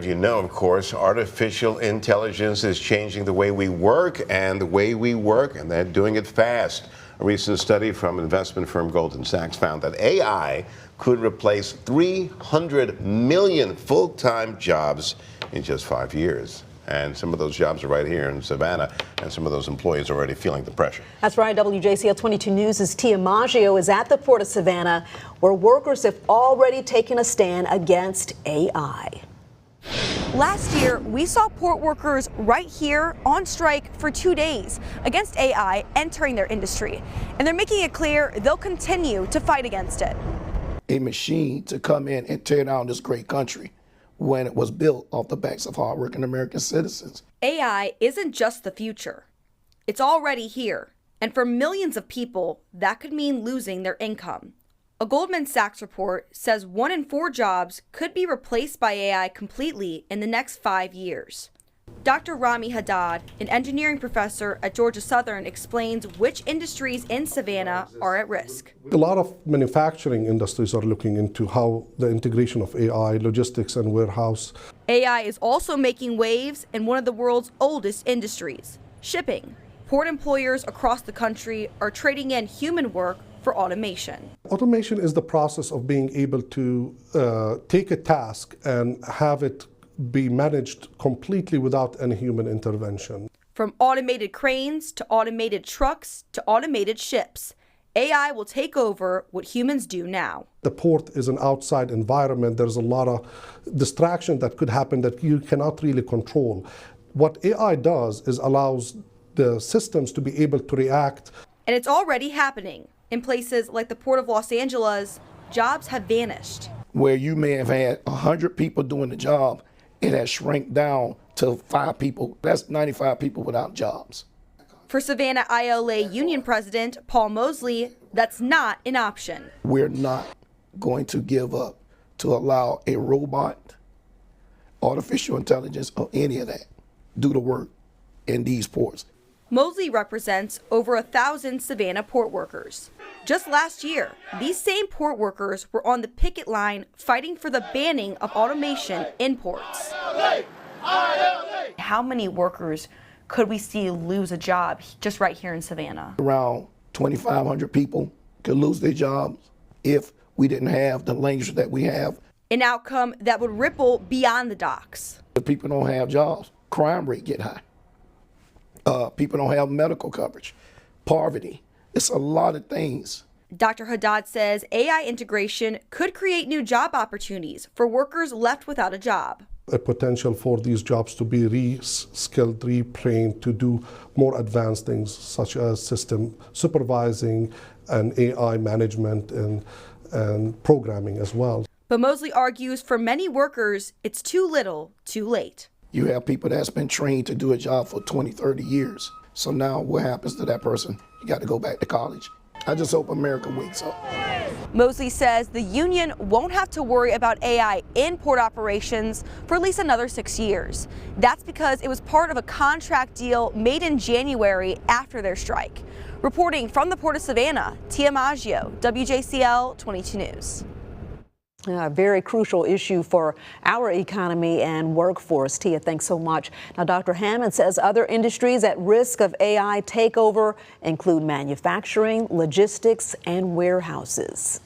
You know, of course, artificial intelligence is changing the way we work and the way we work, and they're doing it fast. A recent study from investment firm Goldman Sachs found that AI could replace 300 million full-time jobs in just 5 years. And some of those jobs are right here in Savannah, and some of those employees are already feeling the pressure. That's right. WJCL 22 News' Tia Maggio is at the Port of Savannah, where workers have already taken a stand against AI. Last year, we saw port workers right here on strike for 2 days against AI entering their industry. And they're making it clear they'll continue to fight against it. A machine to come in and tear down this great country when it was built off the backs of hardworking American citizens. AI isn't just the future. It's already here. And for millions of people, that could mean losing their income. A Goldman Sachs report says 1 in 4 jobs could be replaced by AI completely in the next 5 years. Dr. Rami Haddad, an engineering professor at Georgia Southern, explains which industries in Savannah are at risk. A lot of manufacturing industries are looking into how the integration of AI, logistics and warehouse. AI is also making waves in one of the world's oldest industries, shipping. Port employers across the country are trading in human work for automation. Automation is the process of being able to take a task and have it be managed completely without any human intervention. From automated cranes to automated trucks to automated ships, AI will take over what humans do now. The port is an outside environment. There's a lot of distraction that could happen that you cannot really control. What AI does is allows the systems to be able to react. And it's already happening. In places like the Port of Los Angeles, jobs have vanished. Where you may have had 100 people doing the job, it has shrank down to 5 people. That's 95 people without jobs. For Savannah ILA Union President Paul Mosley, that's not an option. We're not going to give up to allow a robot, artificial intelligence, or any of that do the work in these ports. Mosley represents over 1,000 Savannah port workers. Just last year, these same port workers were on the picket line fighting for the banning of automation in ports. How many workers could we see lose a job just right here in Savannah? Around 2,500 people could lose their jobs if we didn't have the language that we have. An outcome that would ripple beyond the docks. If people don't have jobs, crime rate get high. People don't have medical coverage, poverty. It's a lot of things. Dr. Haddad says AI integration could create new job opportunities for workers left without a job. A potential for these jobs to be re-skilled, retrained to do more advanced things such as system supervising and AI management and programming as well. But Mosley argues for many workers, it's too little, too late. You have people that's been trained to do a job for 20, 30 years. So now what happens to that person? You got to go back to college. I just hope America wakes up. Mosley says the union won't have to worry about AI in port operations for at least another 6 years. That's because it was part of a contract deal made in January after their strike. Reporting from the Port of Savannah, Tia Maggio, WJCL 22 News. A very crucial issue for our economy and workforce. Tia, thanks so much. Now, Dr. Hammond says other industries at risk of AI takeover include manufacturing, logistics, and warehouses.